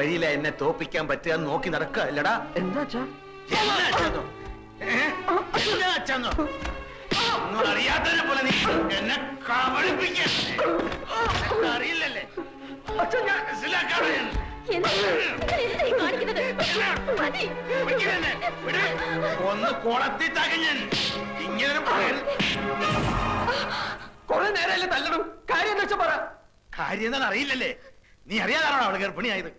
വഴിയില എന്നെ തോപ്പിക്കാൻ പറ്റുക നോക്കി നടക്കുക അല്ലടാ. എന്താ അച്ഛാ? അറിയാത്തതിനെ പോലെ നീ എന്നെ അറിയില്ലല്ലേ? ഒന്ന് കുളത്തി തകഞ്ഞൻ ഇങ്ങനെ കുറെ നേരമല്ലേ തല്ലണം. കാര്യം എന്താ വെച്ചാ പറ. കാര്യം എന്താണെന്ന് അറിയില്ലല്ലേ? നീ അറിയാതാണോ അവള് ഗർഭിണിയായത്?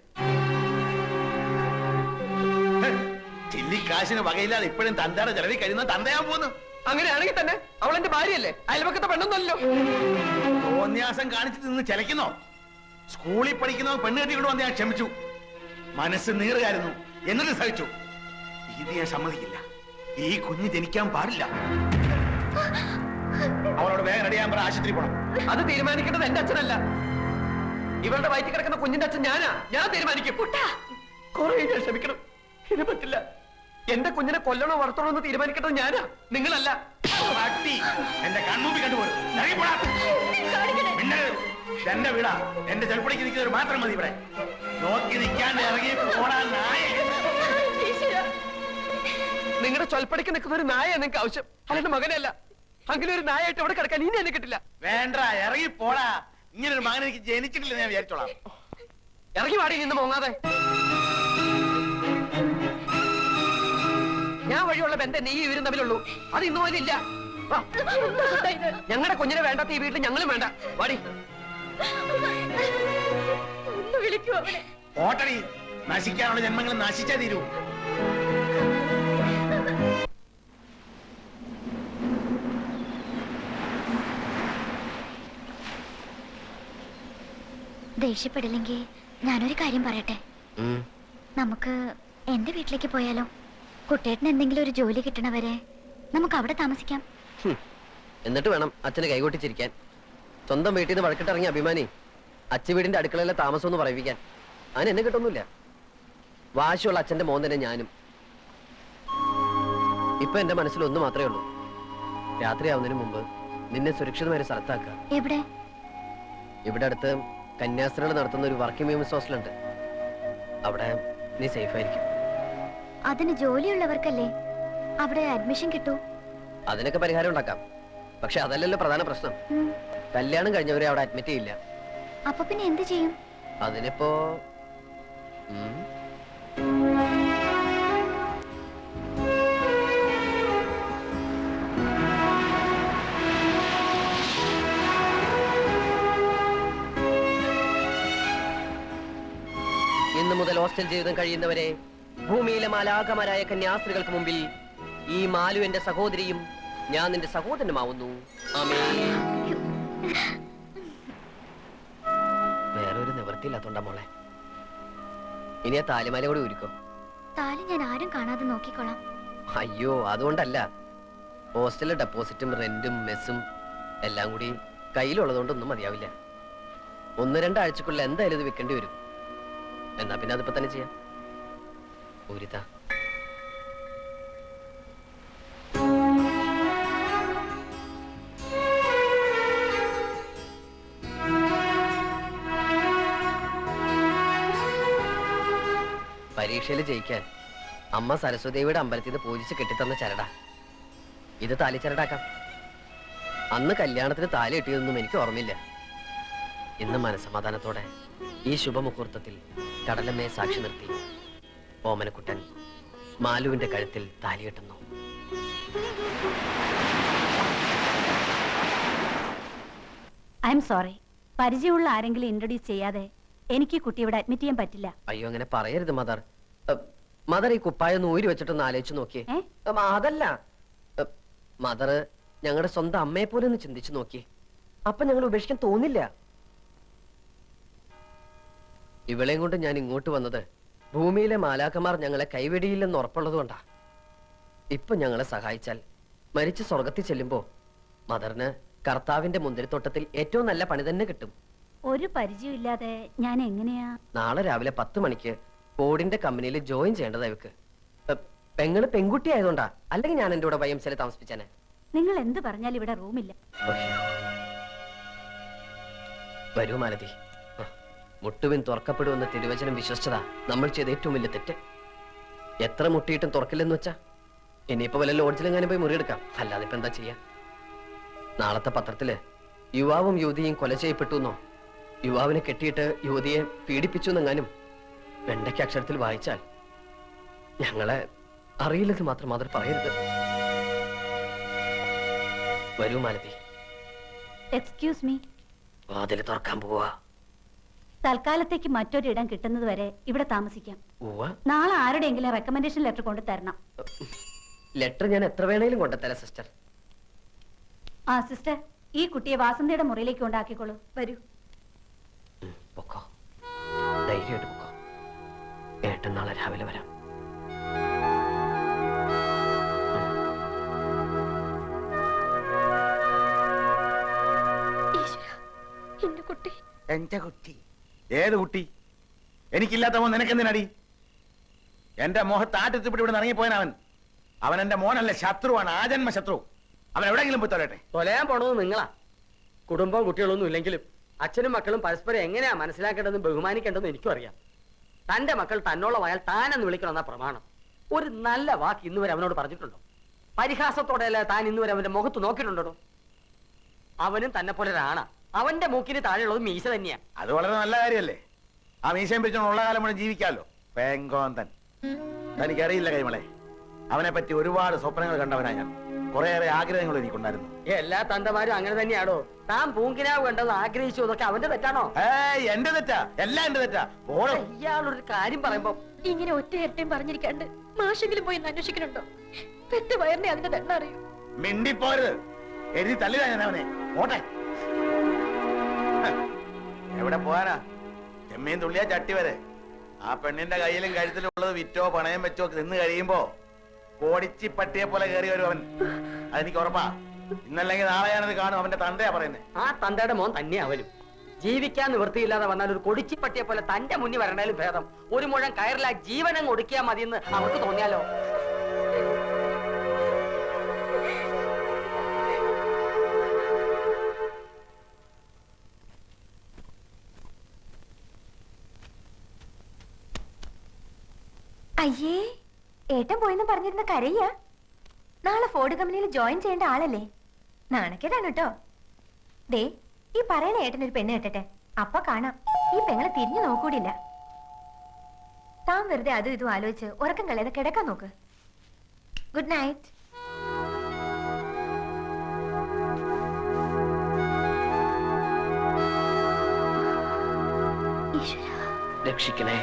ചില്ലിക്കാശിന് വകയില്ലാതെ ഇപ്പോഴും തന്തയുടെ ചെലവിൽ കഴിയുന്ന തന്തയാൻ പോന്നു. അങ്ങനെയാണെങ്കിൽ തന്നെ അവൾ എന്റെ ഭാര്യയല്ലേ, അയൽവക്കത്തെ പെണ്ണൊന്നല്ലോ. തോന്യാസം കാണിച്ചിട്ട് നിന്ന് ചിലയ്ക്കുന്നോ? സ്കൂളിൽ പഠിക്കുന്നവ പെണ്ണ് കെട്ടിക്കൊണ്ട് വന്ന് ഞാൻ ക്ഷമിച്ചു. മനസ്സ് നീറുകയായിരുന്നു, എന്നിട്ട് സഹിച്ചു. ഇത് ഞാൻ സമ്മതിക്കില്ല. ഈ കുഞ്ഞ് ജനിക്കാൻ പാടില്ല. അവളോട് വേഗം റെഡിയാൻ പറ, ആശുപത്രി പോണം. അത് തീരുമാനിക്കേണ്ടത് എന്റെ അച്ഛനല്ല. ഇവളുടെ വയറ്റിൽ കിടക്കുന്ന കുഞ്ഞിന്റെ അച്ഛൻ ഞാനാ. ഞാൻ തീരുമാനിക്കും. കുറെ ഞാൻ ക്ഷമിക്കണം, ഇത് പറ്റില്ല. എന്റെ കുഞ്ഞിനെ കൊല്ലണോ വളർത്തണോ എന്ന് തീരുമാനിക്കേണ്ടത് ഞാനാ, നിങ്ങളല്ല. എന്റെ കൺമുമ്പിൽ കണ്ടുപോലും എന്റെ വീടാ. എന്റെ ചെറുപ്പടിക്ക് നിൽക്കുന്നവർ മാത്രം മതി ഇവിടെ. നോക്കി നിൽക്കാണ്ട് ഇറങ്ങി പോടാൻ നായ. നിങ്ങളുടെ ചൊൽപ്പടിക്ക് നിൽക്കുന്ന ഒരു നായ നിങ്ങൾക്ക് ആവശ്യം, അല്ലെന്റെ മകനല്ല. അങ്ങനെ ഒരു നായായിട്ട് അവിടെ കിടക്കാൻ ഇനി എന്നെ കിട്ടില്ല. വേണ്ട, ഇറങ്ങി പോടാ. ഇങ്ങനെ ഒരു മകൻ എനിക്ക് ജനിച്ചിട്ടില്ല ഞാൻ വിചാരിച്ചോളാം. ഇറങ്ങി വാടി നിന്ന് മോങ്ങാതെ. ഞാൻ വഴിയുള്ള ബന്ധം നീ ഇവരും തമ്മിലുള്ളൂ, അത് ഇന്നു പോലും ഇല്ല. ഞങ്ങളുടെ കുഞ്ഞിനെ വേണ്ടാത്ത ഈ വീട്ടിൽ ഞങ്ങളും വേണ്ട. വാടി. ഓട്ടടി, നശിക്കാനുള്ള ജന്മങ്ങൾ നശിച്ചാ തീരൂ. ദേഷ്യപ്പെടില്ലെങ്കിൽ ഞാനൊരു കാര്യം പറയട്ടെ. നമുക്ക് എന്റെ വീട്ടിലേക്ക് പോയാലോ? കുട്ടേട്ടന് എന്തെങ്കിലും ഒരു ജോലി കിട്ടണവരെ നമുക്ക് അവിടെ താമസിക്കാം. എന്നിട്ട് വേണം അച്ഛന് കൈകൊട്ടിച്ചിരിക്കാൻ. സ്വന്തം വീട്ടിൽ നിന്ന് വഴക്കിട്ടിറങ്ങിയ അഭിമാനി അച്ഛ വീടിന്റെ അടുക്കളയിലെ താമസം എന്ന് പറയിപ്പിക്കാൻ. അതിന് എന്നെ കിട്ടൊന്നുമില്ല. വാശിയുള്ള അച്ഛന്റെ മോൻ തന്നെ ഞാനും. ഇപ്പൊ എന്റെ മനസ്സിൽ ഒന്ന് മാത്രമേ ഉള്ളൂ, രാത്രിയാവുന്നതിന് മുമ്പ് നിന്നെ സുരക്ഷിതമായ സ്ഥലത്താക്കുക. എവിടെ? ഇവിടെ അടുത്ത് കന്യാസ്ത്രീകൾ നടത്തുന്ന ഒരു വർക്കിംഗ് വിമൻസ് ഹോസ്റ്റലുണ്ട്. അവിടെ നീ സേഫ് ആയിരിക്കും. അതിന് ജോലിയുള്ളവർക്കല്ലേ അവിടെ അഡ്മിഷൻ കിട്ടൂ. അതിനൊക്കെ പരിഹാരം ഉണ്ടാക്കാം. പക്ഷെ അതല്ലല്ലോ പ്രധാന പ്രശ്നം. കല്യാണം കഴിഞ്ഞവരെ അവിടെ അഡ്മിറ്റ് ചെയ്യില്ല. അപ്പൊ പിന്നെ എന്ത് ചെയ്യും? അതിനിപ്പോ ഇന്നു മുതൽ ഹോസ്റ്റൽ ജീവിതം കഴിയുന്നവരെ ഭൂമിയിലെ മാലാഖമാരായ കന്യാസ്ത്രീകൾക്ക് മുമ്പിൽ ഈ മാലു എന്റെ സഹോദരിയും ഞാൻ നിന്റെ സഹോദരനുമാവുന്നു. വേറൊരു നിവൃത്തിയില്ലാത്തോണ്ടാ മോളെ. ഇനി ആ താലിമാല കൂടി ഊരിക്കോ. താലി ഞാൻ ആരും കാണാതെ നോക്കിക്കോളാം. അയ്യോ, അതുകൊണ്ടല്ല. ഹോസ്റ്റലിലെ ഡെപ്പോസിറ്റും റെന്റും മെസ്സും എല്ലാം കൂടി കയ്യിലുള്ളതുകൊണ്ടൊന്നും മതിയാവില്ല. 1-2 ആഴ്ചക്കുള്ളിൽ എന്തായാലും ഇത് വിൽക്കേണ്ടി വരും. എന്നാ പിന്നെ അതിപ്പോ തന്നെ ചെയ്യാം. ഊരിത പരീക്ഷയിൽ ജയിക്കാൻ അമ്മ സരസ്വതിയുടെ അമ്പലത്തിൽ നിന്ന് പൂജിച്ച് കെട്ടിത്തന്ന ചരടാ ഇത്. താലിച്ചരടാക്കാം. അന്ന് കല്യാണത്തിന് താലി കിട്ടിയതൊന്നും എനിക്ക് ഓർമ്മയില്ല. ഇന്ന് മനസമാധാനത്തോടെ ഈ ശുഭമുഹൂർത്തത്തിൽ കടലമ്മയെ സാക്ഷി നിർത്തി ഓമനക്കുട്ടൻ മാലുവിന്റെ കഴുത്തിൽ താലി കെട്ടുന്നു. I am sorry. പരിചയമുള്ള ആരെങ്കിലും ഇൻട്രൊഡ്യൂസ് ചെയ്യാതെ എനിക്ക് കുട്ടി ഇവിടെ അഡ്മിറ്റ് ചെയ്യാൻ പറ്റില്ല. അയ്യോ, അങ്ങനെ പറയരുത് മദർ. മദർ ഈ കുപ്പായൊന്ന് ഊരി വെച്ചിട്ടൊന്ന് ആലോചിച്ച് നോക്കിയേ. അതല്ല മദർ, ഞങ്ങളുടെ സ്വന്തം അമ്മയെ പോലെ ഒന്ന് ചിന്തിച്ചു നോക്കി. അപ്പൊ ഞങ്ങൾ ഉപേക്ഷിക്കാൻ തോന്നില്ല. ഇവളെയും കൊണ്ട് ഞാൻ ഇങ്ങോട്ട് വന്നത് ഭൂമിയിലെ മാലാഖമാർ ഞങ്ങളെ കൈവെടിയില്ലെന്ന് ഉറപ്പുള്ളത് കൊണ്ടാ. ഇപ്പൊ ഞങ്ങളെ സഹായിച്ചാൽ മരിച്ച് സ്വർഗത്തിൽ ചെല്ലുമ്പോ മദറിന് കർത്താവിന്റെ മുന്തിരിത്തോട്ടത്തിൽ ഏറ്റവും നല്ല പണി തന്നെ കിട്ടും. ഒരു പരിചയമില്ലാതെ ഞാൻ എങ്ങനെയാ? നാളെ രാവിലെ 10 മണിക്ക് ബോർഡിന്റെ കമ്പനിയിൽ ജോയിൻ ചെയ്യേണ്ടതാ ഇവക്ക്. പെങ്ങള് പെൺകുട്ടി ആയതുകൊണ്ടാ, അല്ലെങ്കിൽ ഞാൻ എന്റെ കൂടെ വൈഎംസിയിൽ താമസിപ്പിച്ചേനെ. നിങ്ങൾ എന്ത് പറഞ്ഞാലും ഇവിടെ റൂമില്ല. വരൂ മാലതി. മുട്ടുവിൻ തുറക്കപ്പെടുമെന്ന തിരുവചനം വിശ്വസിച്ചതാ നമ്മൾ ചെയ്ത ഏറ്റവും വലിയ തെറ്റ്. എത്ര മുട്ടിയിട്ടും തുറക്കില്ലെന്ന് വെച്ചാ ഇനിയിപ്പോ വല്ല ലോഡ്ജിലെങ്ങാനും പോയി മുറിയെടുക്കാം. അല്ലാതെ ഇപ്പൊ എന്താ ചെയ്യാ? നാളത്തെ പത്രത്തില് യുവാവും യുവതിയും കൊല ചെയ്യപ്പെട്ടു എന്നോ യുവാവിനെ കെട്ടിയിട്ട് യുവതിയെ പീഡിപ്പിച്ചു എന്നെങ്ങാനും വെണ്ടയ്ക്ക് അക്ഷരത്തിൽ വായിച്ചാൽ ഞങ്ങളെ അറിയില്ലെന്ന് മാത്രം മാതൃ പറയരുത്. വരൂ മാലതി. Excuse me. വാതിൽ തുറക്കാൻ പോവാ. തൽക്കാലത്തേക്ക് മറ്റൊരിടം കിട്ടുന്നത് വരെ ഇവിടെ താമസിക്കാം. ഉവ്വ. നാളെ ആരുടെയെങ്കിലും റെക്കമെൻഡേഷൻ ലെറ്റർ കൊണ്ട് തരണം. ലെറ്റർ ഞാൻ എത്ര വേണേലും കൊണ്ടുതരാം സിസ്റ്റർ. ആ സിസ്റ്റർ, ഈ കുട്ടിയെ വാസന്തയുടെ മുറിയിലേക്ക് കൊണ്ടാക്കിക്കോളൂ. വരൂ. പൊക്കോ, ധൈര്യമായിട്ട് പൊക്കോ. ഏട്ടൻ നാളെ രാവിലെ വരാം. എന്റെ കുട്ടി. ഏത് കുട്ടി? എനിക്കില്ലാത്ത മോൻ നിനക്കെന്തിനടി? എന്റെ മോഹത്ത് ആറ്റത്തിപ്പിട്ട് ഇവിടെ ഇറങ്ങിപ്പോയൻ അവൻ. അവൻ എന്റെ മോനല്ല, ശത്രുവാണ്, ആജന്മ ശത്രു. അവൻ എവിടെയെങ്കിലും പോയി തൊലട്ടെ. തൊലയാൻ പോണത് നിങ്ങളാ. കുടുംബവും കുട്ടികളൊന്നും ഇല്ലെങ്കിലും അച്ഛനും മക്കളും പരസ്പരം എങ്ങനെയാ മനസ്സിലാക്കേണ്ടതെന്ന് ബഹുമാനിക്കേണ്ടതെന്ന് എനിക്കും അറിയാം. തന്റെ മക്കൾ തന്നോളമായാൽ താനെന്ന് വിളിക്കണമെന്ന പ്രമാണം. ഒരു നല്ല വാക്ക് ഇന്നുവരെ അവനോട് പറഞ്ഞിട്ടുണ്ടോ? പരിഹാസത്തോടെയല്ല താൻ ഇന്നുവരെ അവന്റെ മുഖത്ത് നോക്കിയിട്ടുണ്ടോ? അവനും തന്നെ പോലെ ഒരാണാ. അവന്റെ മൂക്കിന് താഴെയുള്ളത് മീശ തന്നെയാ. അത് വളരെ നല്ല കാര്യമല്ലേ? ആ മീശയും പിടിച്ചോണ്ട് ഉള്ള കാലം മുഴുവൻ ജീവിക്കാമല്ലോ. പേങ്കോന്തൻ. തനിക്കറിയില്ല കൈമളെ, അവനെ പറ്റി ഒരുപാട് സ്വപ്നങ്ങൾ കണ്ടവനാ ഞാൻ. കുറേയേറെ ആഗ്രഹങ്ങൾ എനിക്കുണ്ടായിരുന്നു. എല്ലാ തന്തമാരും അങ്ങനെ തന്നെയാണോ? താൻ പൂങ്കിനാവ് കണ്ടത് ആഗ്രഹിച്ചു എന്നൊക്കെ അവന്റെ തെറ്റാണോ? എന്റെ തെറ്റാ, എല്ലാം എന്റെ തെറ്റാ. ഇയാളൊരു കാര്യം പറയുമ്പോ ഇങ്ങനെ ഒറ്റ ഇരട്ടയും പറഞ്ഞിരിക്കാണ്ട് മാഷെങ്കിലും പോയി ഒന്ന് അന്വേഷിക്കണുണ്ടോ? പെറ്റ വയറിനെ അതിന്റെ തന്നെ അറിയൂ. മിണ്ടിപ്പോരുത്. എഴുതി തള്ളിതാ ഞാൻ അവനെ. ഓട്ടെ. എവിടെ പോകാനാ? ചെമ്മീൻ തുള്ളിയാ ചട്ടി വരെ. ആ പെണ്ണിന്റെ കയ്യിലും കഴുത്തിലും ഉള്ളത് വിറ്റോ പണയം വെച്ചോ നിന്ന് കഴിയുമ്പോ കോടിച്ചി പട്ടിയെ പോലെ കയറി വരും അവൻ. അതെനിക്ക് ഉറപ്പാ. ഇന്നല്ലെങ്കിൽ നാളെ ഞാനത് കാണും. അവന്റെ തന്തയാ പറയുന്നത്. ആ തന്തയുടെ മോൻ തന്നെയാ അവനും. ജീവിക്കാൻ നിവൃത്തിയില്ലാതെ വന്നാൽ ഒരു കൊടിച്ചിപ്പട്ടിയെ പോലെ തന്റെ മുന്നിൽ വരണേലും ഭേദം ഒരു മുഴം കയറില്ല ജീവനം ഒടുക്കിയാൽ മതിയെന്ന് അവർക്ക് തോന്നിയാലോ? അയ്യേ, ഏട്ടൻ പോയെന്ന് പറഞ്ഞിരുന്ന കരയ്യ. നാളെ ഫോർഡ് കമ്പനിയിൽ ജോയിൻ ചെയ്യേണ്ട ആളല്ലേ? നാണക്കേടാണ് കേട്ടോ. ദേ, ഈ പറയണ ഏട്ടൻ ഒരു പെണ്ണ് കെട്ടട്ടെ, അപ്പൊ കാണാം ഈ പെങ്ങളെ തിരിഞ്ഞു നോക്കൂടില്ല. താൻ വെറുതെ അതും ഇതും ആലോചിച്ച് ഉറക്കം കളയാതെ കിടക്കാൻ നോക്ക്. Good night. രക്ഷിക്കണേ.